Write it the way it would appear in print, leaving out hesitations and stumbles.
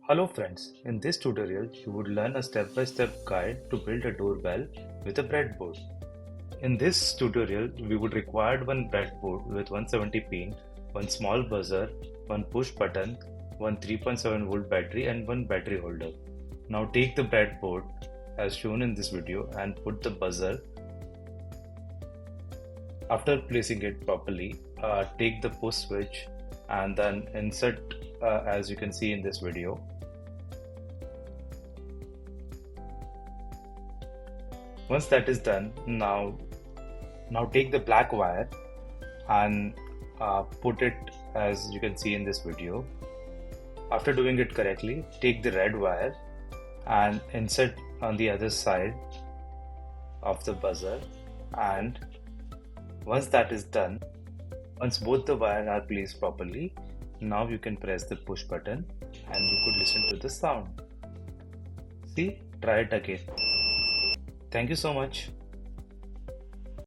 Hello friends, in this tutorial you would learn a step-by-step guide to build a doorbell with a breadboard. In this tutorial we would require one breadboard with 170 pin, one small buzzer, one push button, one 3.7 volt battery and one battery holder. Now take the breadboard as shown in this video and put the buzzer. After placing it properly, take the push switch and then insert as you can see in this video. Once that is done, now take the black wire and put it as you can see in this video. After doing it correctly, take the red wire and insert on the other side of the buzzer, and once that is done, once both the wires are placed properly, now you can press the push button and you could listen to the sound. See, try it again. Thank you so much.